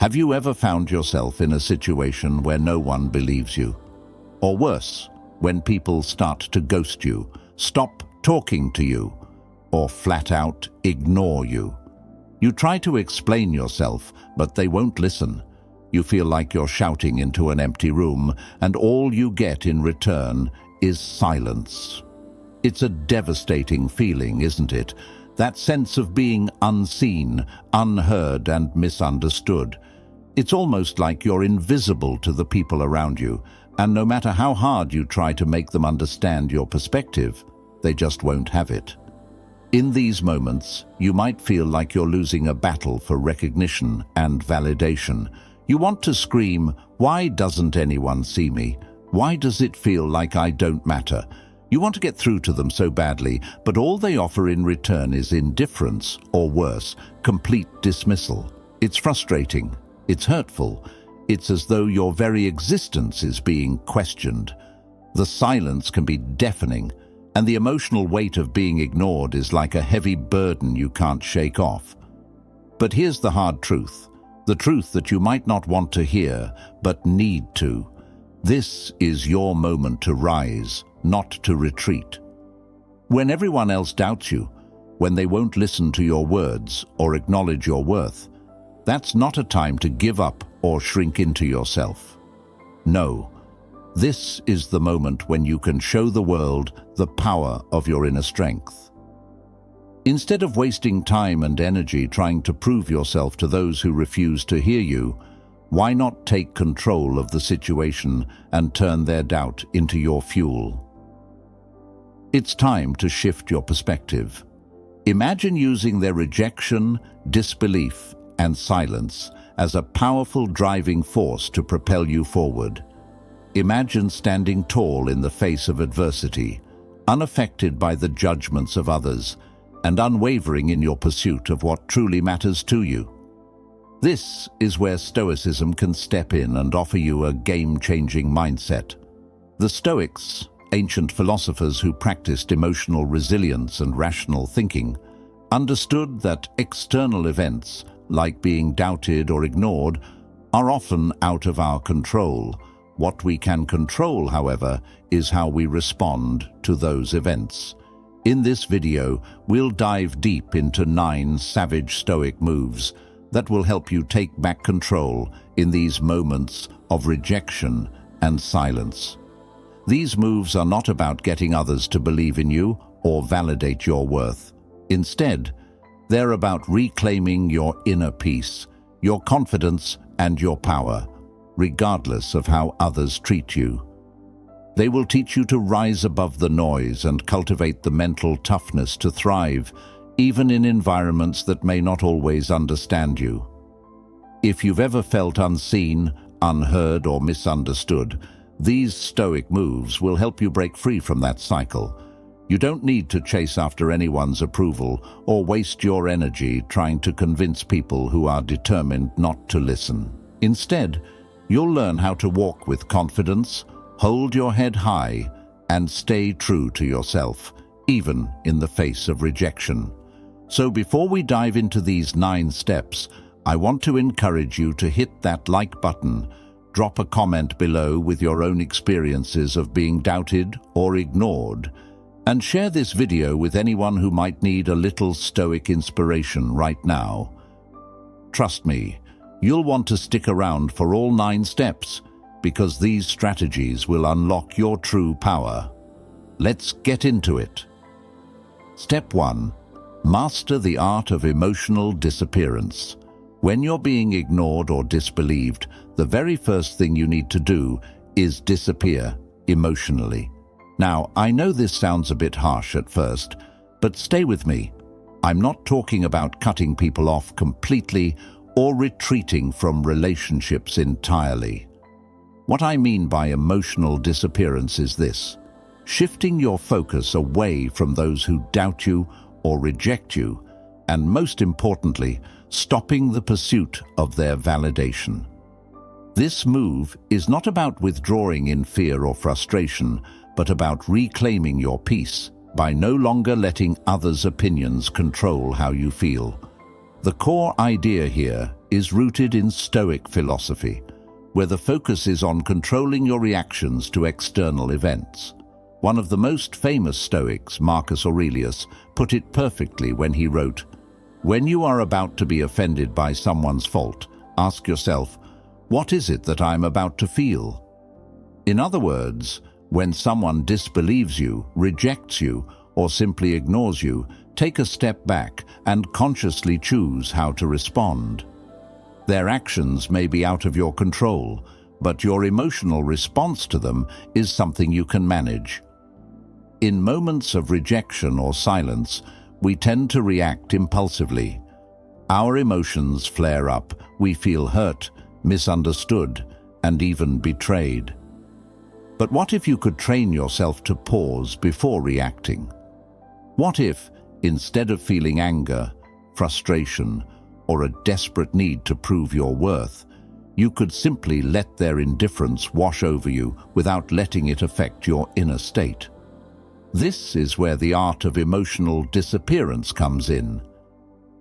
Have you ever found yourself in a situation where no one believes you? Or worse, when people start to ghost you, stop talking to you, or flat out ignore you? You try to explain yourself, but they won't listen. You feel like you're shouting into an empty room, and all you get in return is silence. It's a devastating feeling, isn't it? That sense of being unseen, unheard, and misunderstood. It's almost like you're invisible to the people around you, and no matter how hard you try to make them understand your perspective, they just won't have it. In these moments, you might feel like you're losing a battle for recognition and validation. You want to scream, "Why doesn't anyone see me? Why does it feel like I don't matter?" You want to get through to them so badly, but all they offer in return is indifference, or worse, complete dismissal. It's frustrating. It's hurtful. It's as though your very existence is being questioned. The silence can be deafening, and the emotional weight of being ignored is like a heavy burden you can't shake off. But here's the hard truth, the truth that you might not want to hear, but need to. This is your moment to rise, not to retreat. When everyone else doubts you, when they won't listen to your words or acknowledge your worth, that's not a time to give up or shrink into yourself. No, this is the moment when you can show the world the power of your inner strength. Instead of wasting time and energy trying to prove yourself to those who refuse to hear you, why not take control of the situation and turn their doubt into your fuel? It's time to shift your perspective. Imagine using their rejection, disbelief, and silence as a powerful driving force to propel you forward. Imagine standing tall in the face of adversity, unaffected by the judgments of others, and unwavering in your pursuit of what truly matters to you. This is where Stoicism can step in and offer you a game-changing mindset. The Stoics, ancient philosophers who practiced emotional resilience and rational thinking, understood that external events, like being doubted or ignored, are often out of our control. What we can control, however, is how we respond to those events. In this video, we'll dive deep into 9 savage Stoic moves that will help you take back control in these moments of rejection and silence. These moves are not about getting others to believe in you or validate your worth. Instead, they're about reclaiming your inner peace, your confidence, and your power, regardless of how others treat you. They will teach you to rise above the noise and cultivate the mental toughness to thrive, even in environments that may not always understand you. If you've ever felt unseen, unheard, or misunderstood, these Stoic moves will help you break free from that cycle. You don't need to chase after anyone's approval or waste your energy trying to convince people who are determined not to listen. Instead, you'll learn how to walk with confidence, hold your head high, and stay true to yourself, even in the face of rejection. So before we dive into these 9 steps, I want to encourage you to hit that like button, drop a comment below with your own experiences of being doubted or ignored, and share this video with anyone who might need a little Stoic inspiration right now. Trust me, you'll want to stick around for all 9 steps, because these strategies will unlock your true power. Let's get into it. Step 1. Master the art of emotional disappearance. When you're being ignored or disbelieved, the very first thing you need to do is disappear emotionally. Now, I know this sounds a bit harsh at first, but stay with me. I'm not talking about cutting people off completely or retreating from relationships entirely. What I mean by emotional disappearance is this: shifting your focus away from those who doubt you or reject you, and most importantly, stopping the pursuit of their validation. This move is not about withdrawing in fear or frustration, but about reclaiming your peace by no longer letting others' opinions control how you feel. The core idea here is rooted in Stoic philosophy, where the focus is on controlling your reactions to external events. One of the most famous Stoics, Marcus Aurelius, put it perfectly when he wrote, "When you are about to be offended by someone's fault, ask yourself, what is it that I am about to feel?" In other words, when someone disbelieves you, rejects you, or simply ignores you, take a step back and consciously choose how to respond. Their actions may be out of your control, but your emotional response to them is something you can manage. In moments of rejection or silence, we tend to react impulsively. Our emotions flare up, we feel hurt, misunderstood, and even betrayed. But what if you could train yourself to pause before reacting? What if, instead of feeling anger, frustration, or a desperate need to prove your worth, you could simply let their indifference wash over you without letting it affect your inner state? This is where the art of emotional disappearance comes in.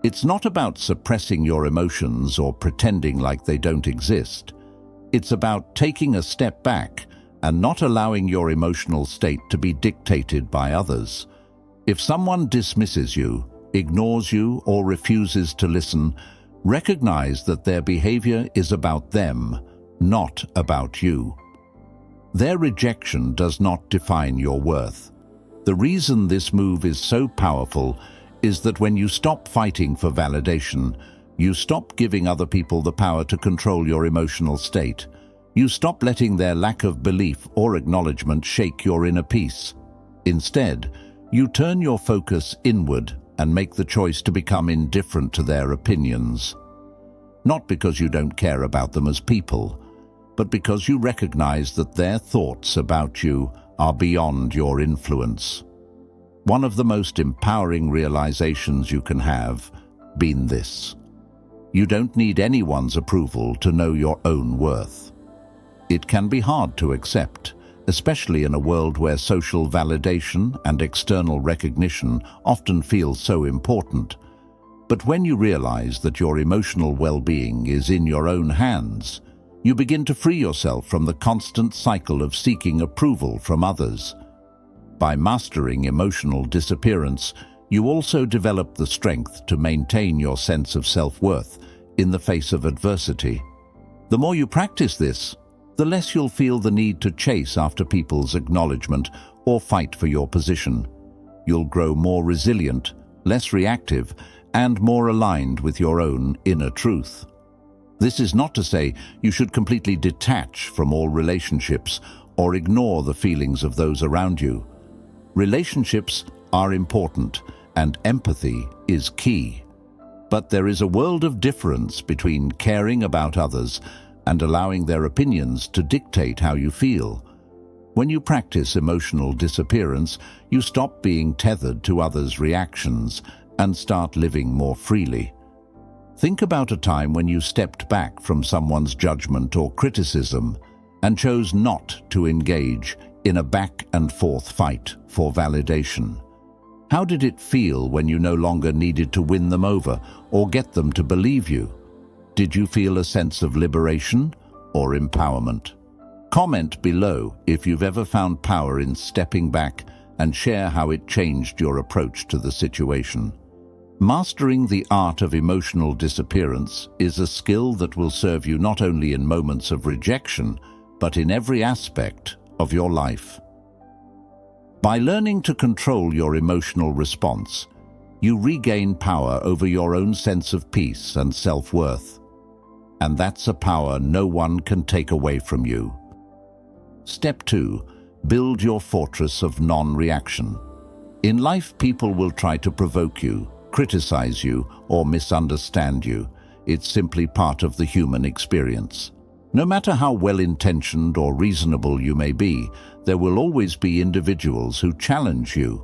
It's not about suppressing your emotions or pretending like they don't exist. It's about taking a step back and not allowing your emotional state to be dictated by others. If someone dismisses you, ignores you, or refuses to listen, recognize that their behavior is about them, not about you. Their rejection does not define your worth. The reason this move is so powerful is that when you stop fighting for validation, you stop giving other people the power to control your emotional state. You stop letting their lack of belief or acknowledgement shake your inner peace. Instead, you turn your focus inward and make the choice to become indifferent to their opinions. Not because you don't care about them as people, but because you recognize that their thoughts about you are beyond your influence. One of the most empowering realizations you can have been this: you don't need anyone's approval to know your own worth. It can be hard to accept, especially in a world where social validation and external recognition often feel so important. But when you realize that your emotional well-being is in your own hands, you begin to free yourself from the constant cycle of seeking approval from others. By mastering emotional disappearance, you also develop the strength to maintain your sense of self-worth in the face of adversity. The more you practice this, the less you'll feel the need to chase after people's acknowledgement or fight for your position. You'll grow more resilient, less reactive, and more aligned with your own inner truth. This is not to say you should completely detach from all relationships or ignore the feelings of those around you. Relationships are important, and empathy is key. But there is a world of difference between caring about others and allowing their opinions to dictate how you feel. When you practice emotional disappearance, you stop being tethered to others' reactions and start living more freely. Think about a time when you stepped back from someone's judgment or criticism and chose not to engage in a back-and-forth fight for validation. How did it feel when you no longer needed to win them over or get them to believe you? Did you feel a sense of liberation or empowerment? Comment below if you've ever found power in stepping back, and share how it changed your approach to the situation. Mastering the art of emotional disappearance is a skill that will serve you not only in moments of rejection, but in every aspect of your life. By learning to control your emotional response, you regain power over your own sense of peace and self-worth. And that's a power no one can take away from you. Step 2. Build your fortress of non-reaction. In life, people will try to provoke you, criticize you, or misunderstand you. It's simply part of the human experience. No matter how well-intentioned or reasonable you may be, there will always be individuals who challenge you,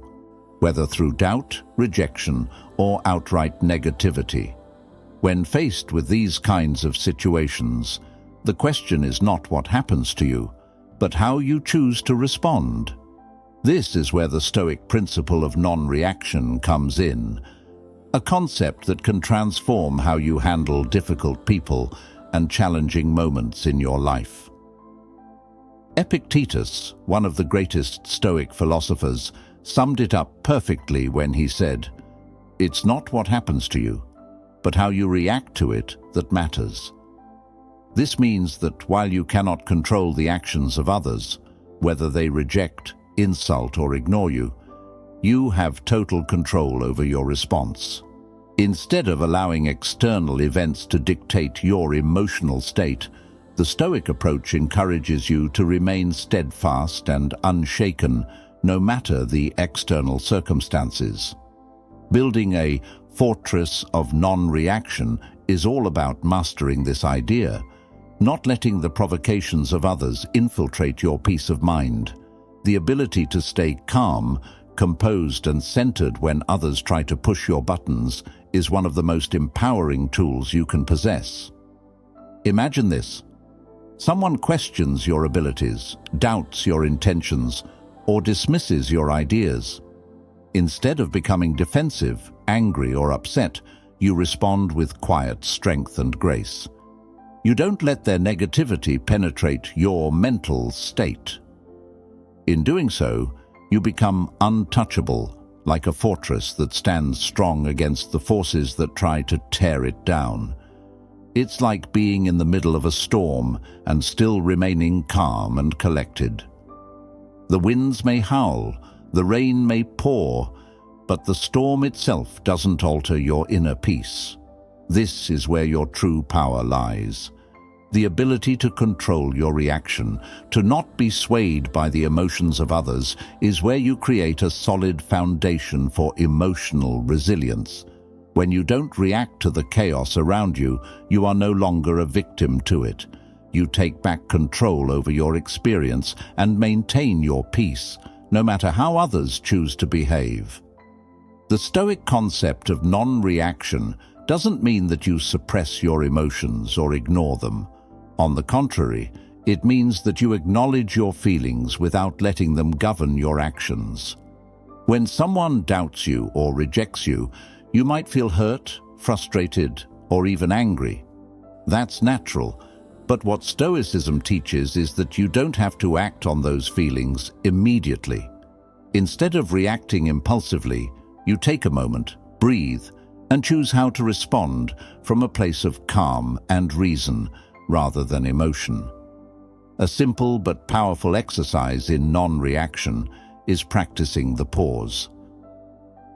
whether through doubt, rejection, or outright negativity. When faced with these kinds of situations, the question is not what happens to you, but how you choose to respond. This is where the Stoic principle of non-reaction comes in. a concept that can transform how you handle difficult people and challenging moments in your life. Epictetus, one of the greatest Stoic philosophers, summed it up perfectly when he said, "It's not what happens to you, but how you react to it that matters." This means that while you cannot control the actions of others, whether they reject, insult, or ignore you, you have total control over your response. Instead of allowing external events to dictate your emotional state, the Stoic approach encourages you to remain steadfast and unshaken no matter the external circumstances. Building a fortress of non-reaction is all about mastering this idea, not letting the provocations of others infiltrate your peace of mind. The ability to stay calm, composed and centered when others try to push your buttons is one of the most empowering tools you can possess. Imagine this. Someone questions your abilities, doubts your intentions, or dismisses your ideas. Instead of becoming defensive, angry, or upset, you respond with quiet strength and grace. You don't let their negativity penetrate your mental state. In doing so, you become untouchable, like a fortress that stands strong against the forces that try to tear it down. It's like being in the middle of a storm and still remaining calm and collected. The winds may howl, the rain may pour, but the storm itself doesn't alter your inner peace. This is where your true power lies. The ability to control your reaction, to not be swayed by the emotions of others, is where you create a solid foundation for emotional resilience. When you don't react to the chaos around you, you are no longer a victim to it. You take back control over your experience and maintain your peace, no matter how others choose to behave. The Stoic concept of non-reaction doesn't mean that you suppress your emotions or ignore them. On the contrary, it means that you acknowledge your feelings without letting them govern your actions. When someone doubts you or rejects you, you might feel hurt, frustrated, or even angry. That's natural, but what Stoicism teaches is that you don't have to act on those feelings immediately. Instead of reacting impulsively, you take a moment, breathe, and choose how to respond from a place of calm and reason rather than emotion. A simple but powerful exercise in non-reaction is practicing the pause.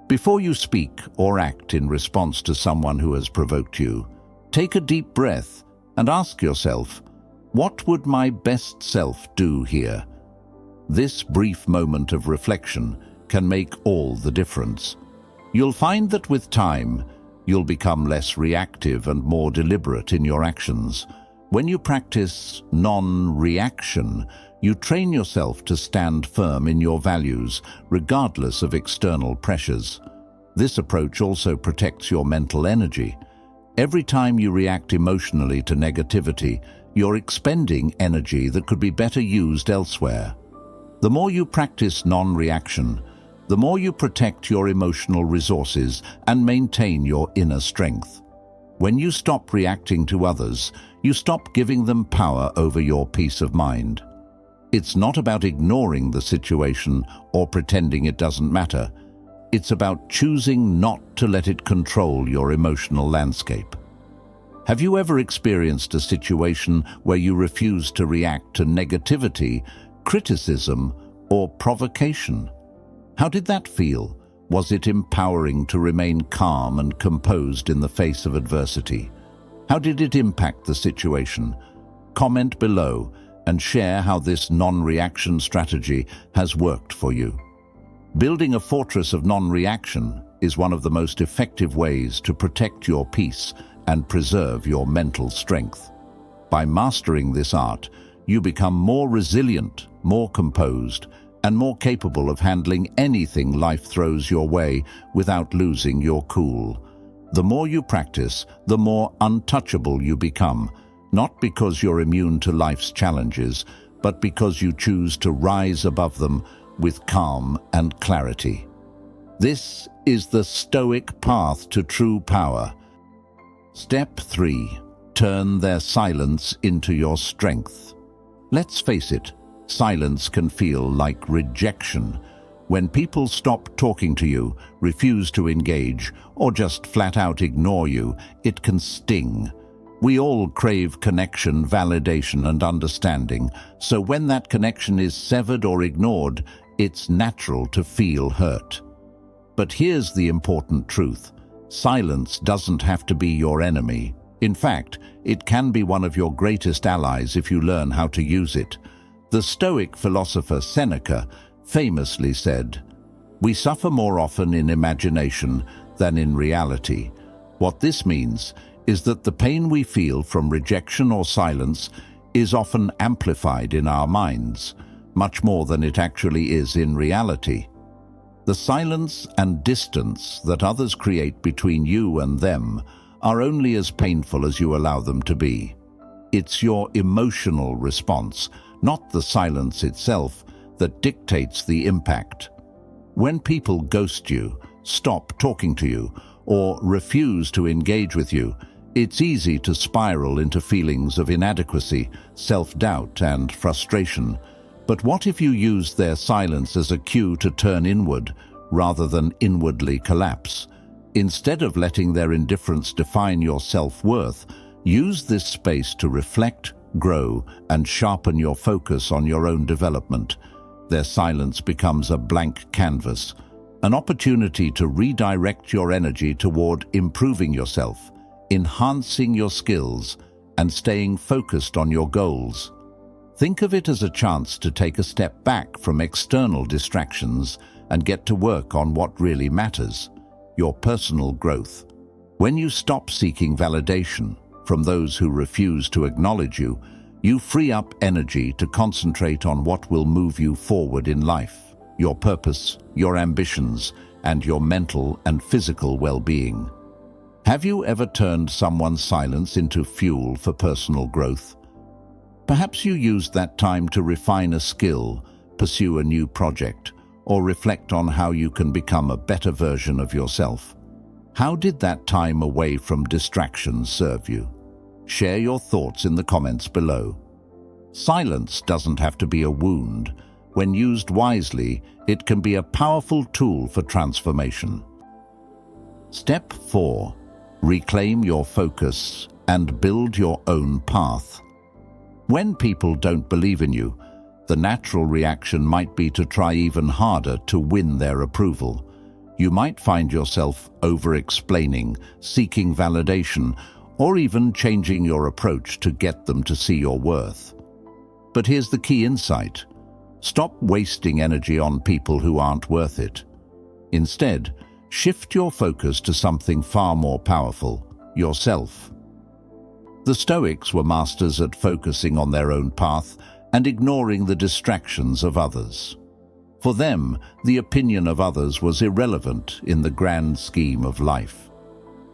Before you speak or act in response to someone who has provoked you, take a deep breath and ask yourself, what would my best self do here? This brief moment of reflection can make all the difference. You'll find that with time, you'll become less reactive and more deliberate in your actions. When you practice non-reaction, you train yourself to stand firm in your values, regardless of external pressures. This approach also protects your mental energy. Every time you react emotionally to negativity, you're expending energy that could be better used elsewhere. The more you practice non-reaction, the more you protect your emotional resources and maintain your inner strength. When you stop reacting to others, you stop giving them power over your peace of mind. It's not about ignoring the situation or pretending it doesn't matter. It's about choosing not to let it control your emotional landscape. Have you ever experienced a situation where you refused to react to negativity, criticism, or provocation? How did that feel? Was it empowering to remain calm and composed in the face of adversity? How did it impact the situation? Comment below and share how this non-reaction strategy has worked for you. Building a fortress of non-reaction is one of the most effective ways to protect your peace and preserve your mental strength. By mastering this art, you become more resilient, more composed, and more capable of handling anything life throws your way without losing your cool. The more you practice, the more untouchable you become, not because you're immune to life's challenges, but because you choose to rise above them with calm and clarity. This is the Stoic path to true power. Step 3. Turn their silence into your strength. Let's face it, silence can feel like rejection. When people stop talking to you, refuse to engage, or just flat out ignore you, it can sting. We all crave connection, validation, and understanding, so when that connection is severed or ignored, it's natural to feel hurt. But here's the important truth. Silence doesn't have to be your enemy. In fact, it can be one of your greatest allies if you learn how to use it. The Stoic philosopher Seneca famously said, "We suffer more often in imagination than in reality." What this means is that the pain we feel from rejection or silence is often amplified in our minds, much more than it actually is in reality. The silence and distance that others create between you and them are only as painful as you allow them to be. It's your emotional response, not the silence itself, that dictates the impact. When people ghost you, stop talking to you, or refuse to engage with you, it's easy to spiral into feelings of inadequacy, self-doubt, and frustration. But what if you use their silence as a cue to turn inward rather than inwardly collapse? Instead of letting their indifference define your self-worth, use this space to reflect, grow, and sharpen your focus on your own development. Their silence becomes a blank canvas, an opportunity to redirect your energy toward improving yourself, enhancing your skills, and staying focused on your goals. Think of it as a chance to take a step back from external distractions and get to work on what really matters, your personal growth. When you stop seeking validation from those who refuse to acknowledge you, you free up energy to concentrate on what will move you forward in life, your purpose, your ambitions, and your mental and physical well-being. Have you ever turned someone's silence into fuel for personal growth? Perhaps you used that time to refine a skill, pursue a new project, or reflect on how you can become a better version of yourself. How did that time away from distractions serve you? Share your thoughts in the comments below. Silence doesn't have to be a wound. When used wisely, it can be a powerful tool for transformation. Step 4. Reclaim your focus and build your own path. When people don't believe in you, the natural reaction might be to try even harder to win their approval. You might find yourself over-explaining, seeking validation, or even changing your approach to get them to see your worth. But here's the key insight. Stop wasting energy on people who aren't worth it. Instead, shift your focus to something far more powerful, yourself. The Stoics were masters at focusing on their own path and ignoring the distractions of others. For them, the opinion of others was irrelevant in the grand scheme of life.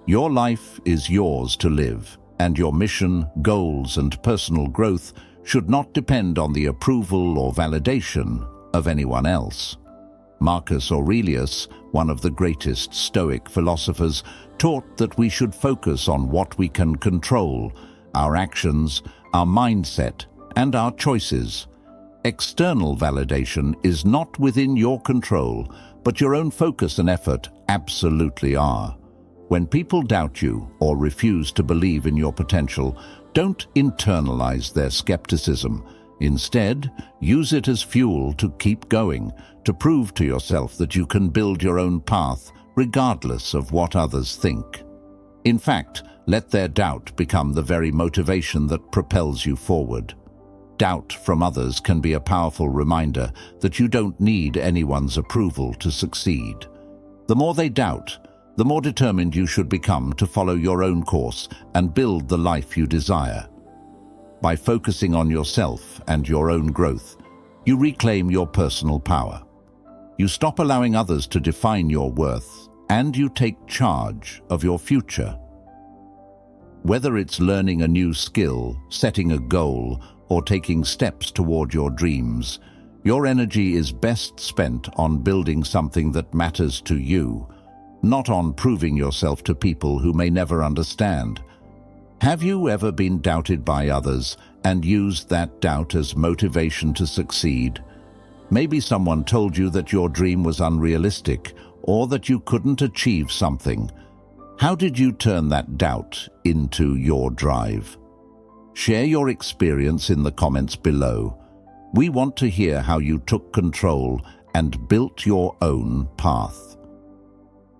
Your life is yours to live, and your mission, goals, and personal growth should not depend on the approval or validation of anyone else. Marcus Aurelius, one of the greatest Stoic philosophers, taught that we should focus on what we can control, our actions, our mindset, and our choices. External validation is not within your control, but your own focus and effort absolutely are. When people doubt you or refuse to believe in your potential, don't internalize their skepticism. Instead, use it as fuel to keep going, to prove to yourself that you can build your own path regardless of what others think. In fact, let their doubt become the very motivation that propels you forward. Doubt from others can be a powerful reminder that you don't need anyone's approval to succeed. The more they doubt, the more determined you should become to follow your own course and build the life you desire. By focusing on yourself and your own growth, you reclaim your personal power. You stop allowing others to define your worth, and you take charge of your future. Whether it's learning a new skill, setting a goal, or taking steps toward your dreams, Your energy is best spent on building something that matters to you, not on proving yourself to people who may never understand. Have you ever been doubted by others and used that doubt as motivation to succeed? Maybe someone told you that your dream was unrealistic or that you couldn't achieve something. How did you turn that doubt into your drive? Share your experience in the comments below. We want to hear how you took control and built your own path.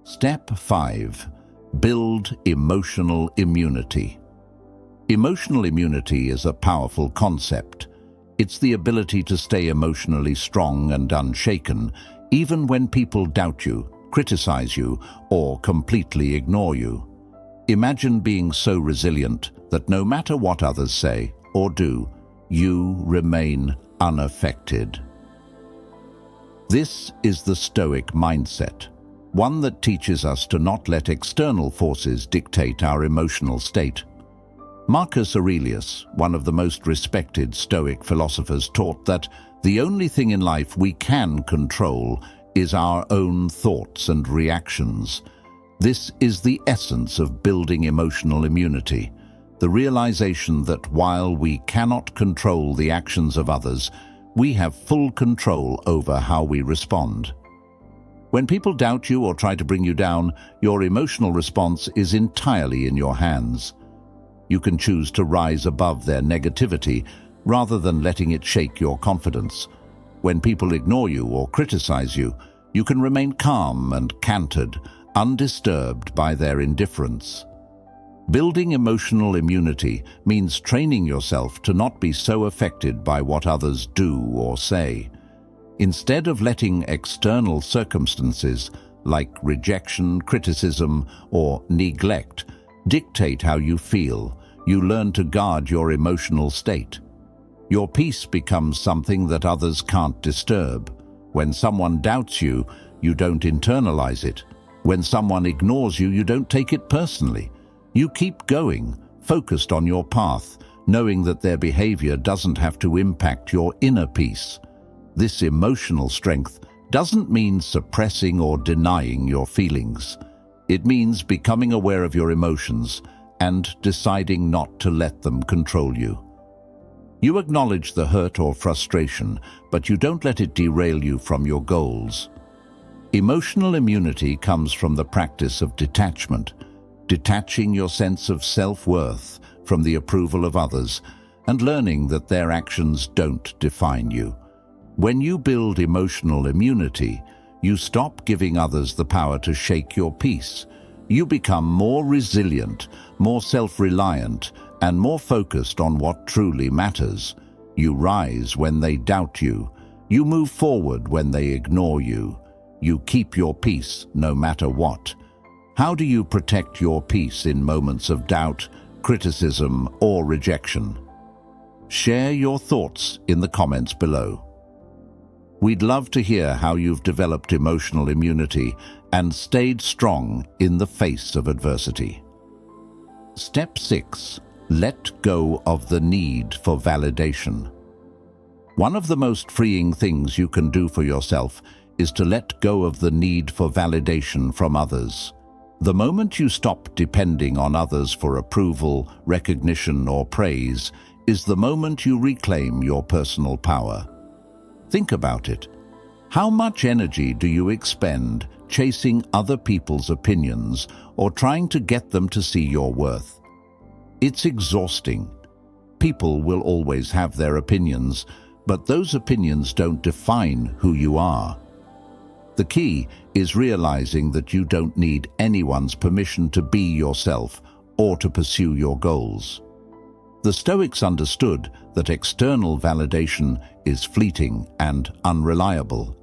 Step 5. Build emotional immunity. Emotional immunity is a powerful concept. It's the ability to stay emotionally strong and unshaken, even when people doubt you, criticize you, or completely ignore you. Imagine being so resilient that no matter what others say or do, you remain unaffected. This is the Stoic mindset, one that teaches us to not let external forces dictate our emotional state. Marcus Aurelius, one of the most respected Stoic philosophers, taught that the only thing in life we can control is our own thoughts and reactions. This is the essence of building emotional immunity, the realization that while we cannot control the actions of others, we have full control over how we respond. When people doubt you or try to bring you down, your emotional response is entirely in your hands. You can choose to rise above their negativity rather than letting it shake your confidence. When people ignore you or criticize you, you can remain calm and canted, undisturbed by their indifference. Building emotional immunity means training yourself to not be so affected by what others do or say. Instead of letting external circumstances like rejection, criticism, or neglect dictate how you feel, you learn to guard your emotional state. Your peace becomes something that others can't disturb. When someone doubts you, you don't internalize it. When someone ignores you, you don't take it personally. You keep going, focused on your path, knowing that their behavior doesn't have to impact your inner peace. This emotional strength doesn't mean suppressing or denying your feelings. It means becoming aware of your emotions and deciding not to let them control you. You acknowledge the hurt or frustration, but you don't let it derail you from your goals. Emotional immunity comes from the practice of detachment, detaching your sense of self-worth from the approval of others and learning that their actions don't define you. When you build emotional immunity, you stop giving others the power to shake your peace. You become more resilient, more self-reliant, and more focused on what truly matters. You rise when they doubt you. You move forward when they ignore you. You keep your peace no matter what. How do you protect your peace in moments of doubt, criticism, or rejection? Share your thoughts in the comments below. We'd love to hear how you've developed emotional immunity and stayed strong in the face of adversity. Step 6. Let go of the need for validation. One of the most freeing things you can do for yourself is to let go of the need for validation from others. The moment you stop depending on others for approval, recognition, or praise is the moment you reclaim your personal power. Think about it. How much energy do you expend chasing other people's opinions or trying to get them to see your worth? It's exhausting. People will always have their opinions, but those opinions don't define who you are. The key is realizing that you don't need anyone's permission to be yourself or to pursue your goals. The Stoics understood that external validation is fleeting and unreliable.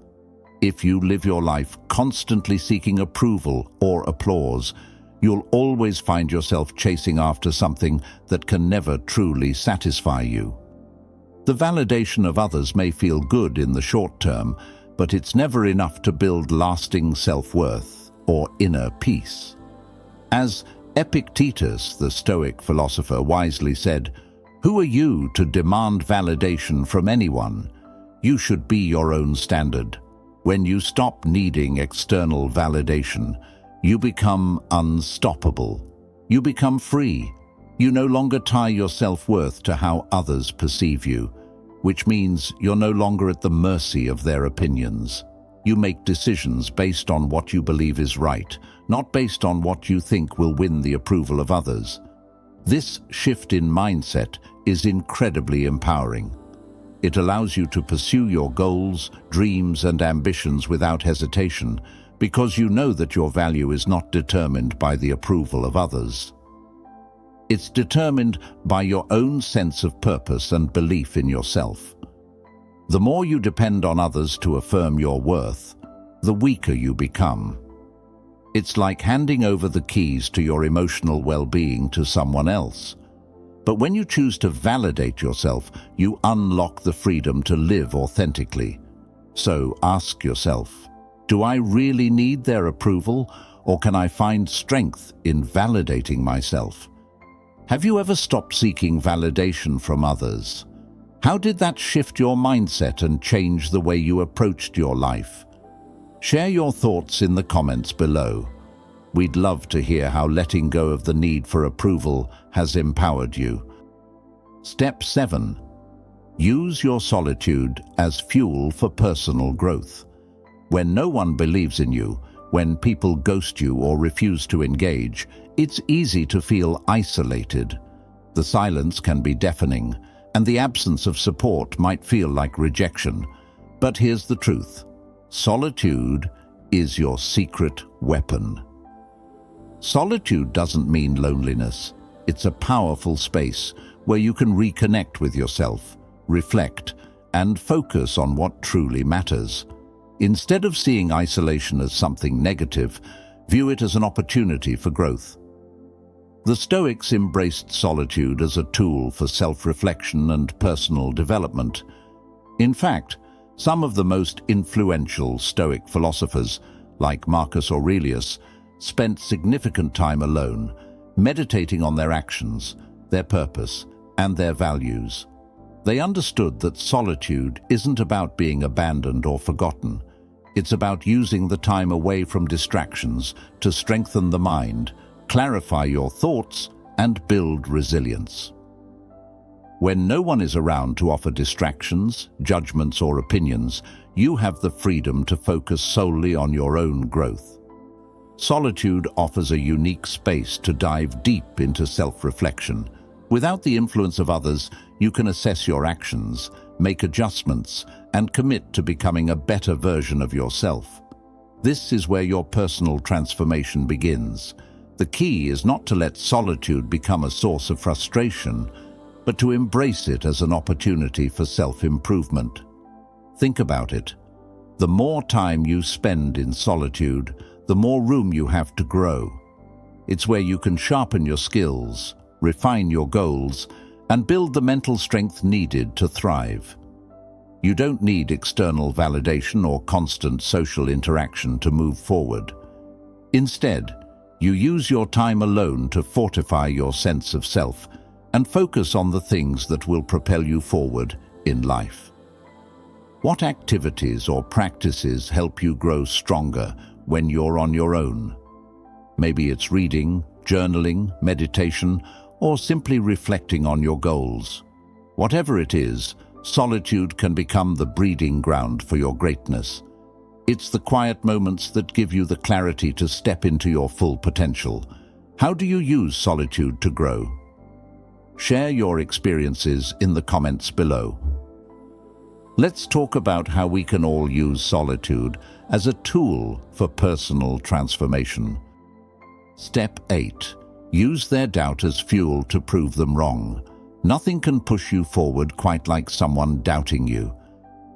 If you live your life constantly seeking approval or applause, you'll always find yourself chasing after something that can never truly satisfy you. The validation of others may feel good in the short term, but it's never enough to build lasting self-worth or inner peace. As Epictetus, the Stoic philosopher, wisely said, "Who are you to demand validation from anyone? You should be your own standard. When you stop needing external validation, you become unstoppable. You become free. You no longer tie your self-worth to how others perceive you, which means you're no longer at the mercy of their opinions. You make decisions based on what you believe is right, not based on what you think will win the approval of others. This shift in mindset is incredibly empowering. It allows you to pursue your goals, dreams, and ambitions without hesitation, because you know that your value is not determined by the approval of others. It's determined by your own sense of purpose and belief in yourself. The more you depend on others to affirm your worth, the weaker you become. It's like handing over the keys to your emotional well-being to someone else. But when you choose to validate yourself, you unlock the freedom to live authentically. So ask yourself, do I really need their approval, or can I find strength in validating myself? Have you ever stopped seeking validation from others? How did that shift your mindset and change the way you approached your life? Share your thoughts in the comments below. We'd love to hear how letting go of the need for approval has empowered you. Step 7. Use your solitude as fuel for personal growth. When no one believes in you, when people ghost you or refuse to engage, it's easy to feel isolated. The silence can be deafening, and the absence of support might feel like rejection. But here's the truth. Solitude is your secret weapon. Solitude doesn't mean loneliness. It's a powerful space where you can reconnect with yourself, reflect, and focus on what truly matters. Instead of seeing isolation as something negative, view it as an opportunity for growth. The Stoics embraced solitude as a tool for self-reflection and personal development. In fact, some of the most influential Stoic philosophers, like Marcus Aurelius, spent significant time alone, meditating on their actions, their purpose, and their values. They understood that solitude isn't about being abandoned or forgotten. It's about using the time away from distractions to strengthen the mind, clarify your thoughts, and build resilience. When no one is around to offer distractions, judgments, or opinions, you have the freedom to focus solely on your own growth. Solitude offers a unique space to dive deep into self-reflection. Without the influence of others, you can assess your actions, make adjustments, and commit to becoming a better version of yourself. This is where your personal transformation begins. The key is not to let solitude become a source of frustration, but to embrace it as an opportunity for self-improvement. Think about it. The more time you spend in solitude, the more room you have to grow. It's where you can sharpen your skills, refine your goals, and build the mental strength needed to thrive. You don't need external validation or constant social interaction to move forward. Instead, you use your time alone to fortify your sense of self and focus on the things that will propel you forward in life. What activities or practices help you grow stronger when you're on your own? Maybe it's reading, journaling, meditation, or simply reflecting on your goals. Whatever it is, solitude can become the breeding ground for your greatness. It's the quiet moments that give you the clarity to step into your full potential. How do you use solitude to grow? Share your experiences in the comments below. Let's talk about how we can all use solitude as a tool for personal transformation. Step 8. Use their doubt as fuel to prove them wrong. Nothing can push you forward quite like someone doubting you.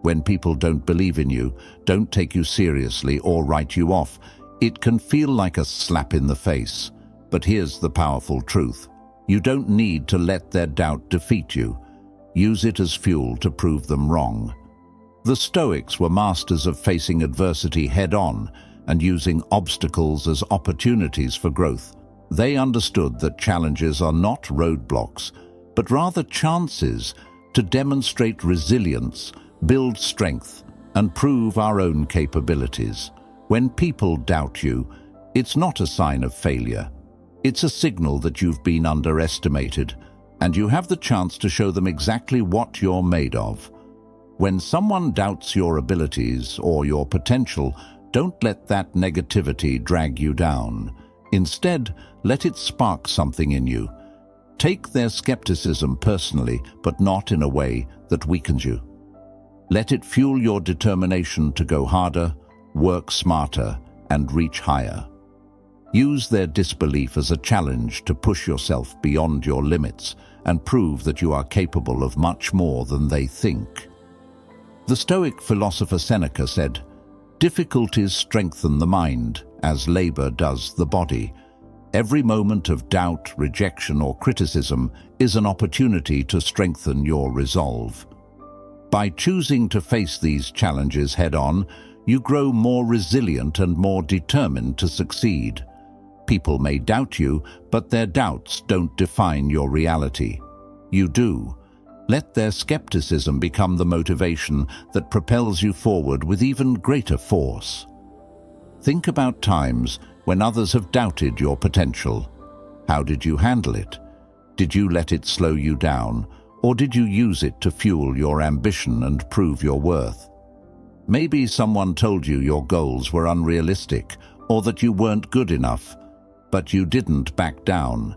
When people don't believe in you, don't take you seriously, or write you off, it can feel like a slap in the face. But here's the powerful truth. You don't need to let their doubt defeat you. Use it as fuel to prove them wrong. The Stoics were masters of facing adversity head-on and using obstacles as opportunities for growth. They understood that challenges are not roadblocks, but rather chances to demonstrate resilience, build strength, and prove our own capabilities. When people doubt you, it's not a sign of failure. It's a signal that you've been underestimated, and you have the chance to show them exactly what you're made of. When someone doubts your abilities or your potential, don't let that negativity drag you down. Instead, let it spark something in you. Take their skepticism personally, but not in a way that weakens you. Let it fuel your determination to go harder, work smarter, and reach higher. Use their disbelief as a challenge to push yourself beyond your limits and prove that you are capable of much more than they think. The Stoic philosopher Seneca said, "Difficulties strengthen the mind, as labor does the body." Every moment of doubt, rejection, or criticism is an opportunity to strengthen your resolve. By choosing to face these challenges head-on, you grow more resilient and more determined to succeed. People may doubt you, but their doubts don't define your reality. You do. Let their skepticism become the motivation that propels you forward with even greater force. Think about times when others have doubted your potential. How did you handle it? Did you let it slow you down, or did you use it to fuel your ambition and prove your worth? Maybe someone told you your goals were unrealistic or that you weren't good enough, but you didn't back down.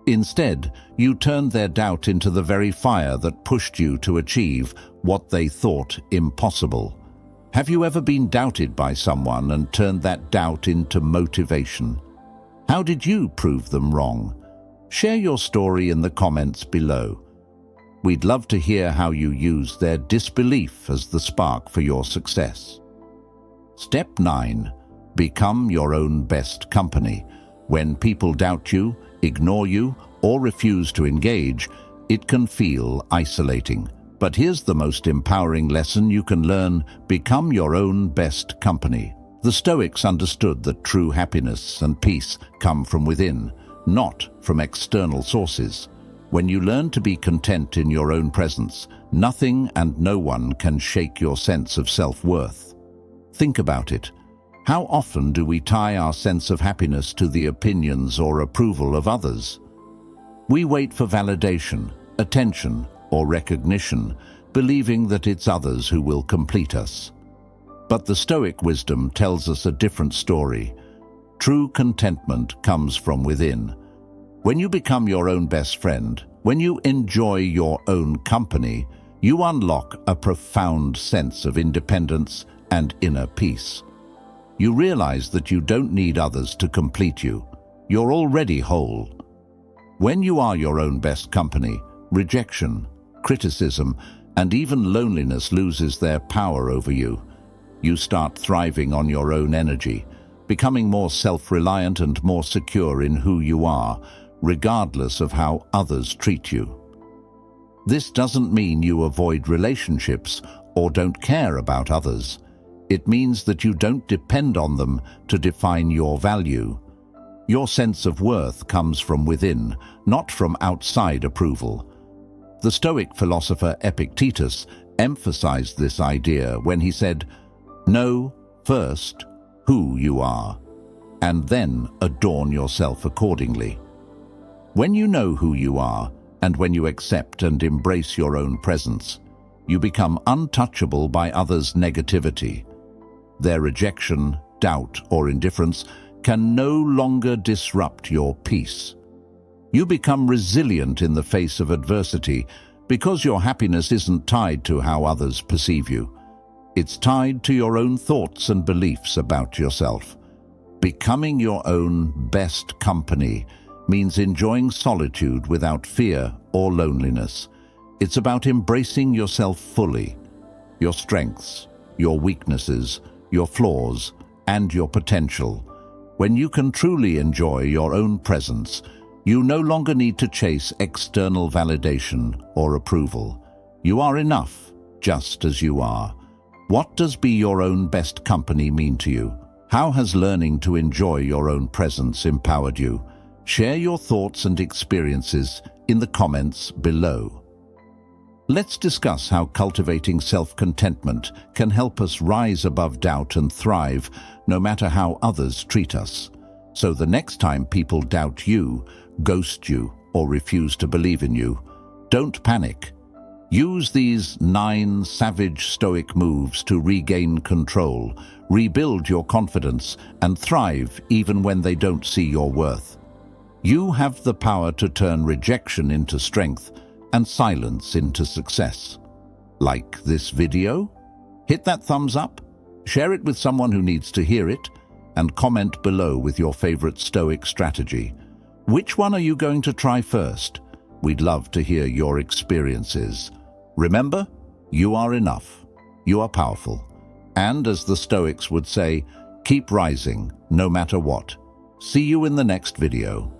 Instead, you turned their doubt into the very fire that pushed you to achieve what they thought impossible. Have you ever been doubted by someone and turned that doubt into motivation? How did you prove them wrong? Share your story in the comments below. We'd love to hear how you use their disbelief as the spark for your success. Step 9. Become your own best company. When people doubt you, ignore you, or refuse to engage, it can feel isolating. But here's the most empowering lesson you can learn: become your own best company. The Stoics understood that true happiness and peace come from within, not from external sources. When you learn to be content in your own presence, nothing and no one can shake your sense of self-worth. Think about it. How often do we tie our sense of happiness to the opinions or approval of others? We wait for validation, attention, or recognition, believing that it's others who will complete us. But the Stoic wisdom tells us a different story. True contentment comes from within. When you become your own best friend, when you enjoy your own company, you unlock a profound sense of independence and inner peace. You realize that you don't need others to complete you. You're already whole. When you are your own best company, rejection, criticism, and even loneliness loses their power over you. You start thriving on your own energy, becoming more self-reliant and more secure in who you are, regardless of how others treat you. This doesn't mean you avoid relationships or don't care about others. It means that you don't depend on them to define your value. Your sense of worth comes from within, not from outside approval. The Stoic philosopher Epictetus emphasized this idea when he said, "Know first who you are, and then adorn yourself accordingly." When you know who you are, and when you accept and embrace your own presence, you become untouchable by others' negativity. Their rejection, doubt, or indifference can no longer disrupt your peace. You become resilient in the face of adversity because your happiness isn't tied to how others perceive you. It's tied to your own thoughts and beliefs about yourself. Becoming your own best company means enjoying solitude without fear or loneliness. It's about embracing yourself fully, your strengths, your weaknesses, your flaws, and your potential. When you can truly enjoy your own presence, you no longer need to chase external validation or approval. You are enough, just as you are. What does be your own best company mean to you? How has learning to enjoy your own presence empowered you? Share your thoughts and experiences in the comments below. Let's discuss how cultivating self-contentment can help us rise above doubt and thrive, no matter how others treat us. So the next time people doubt you, ghost you, or refuse to believe in you, don't panic. Use these 9 savage Stoic moves to regain control, rebuild your confidence, and thrive even when they don't see your worth. You have the power to turn rejection into strength and silence into success. Like this video? Hit that thumbs up, share it with someone who needs to hear it, and comment below with your favorite Stoic strategy. Which one are you going to try first? We'd love to hear your experiences. Remember, you are enough, you are powerful, and as the Stoics would say, keep rising, no matter what. See you in the next video.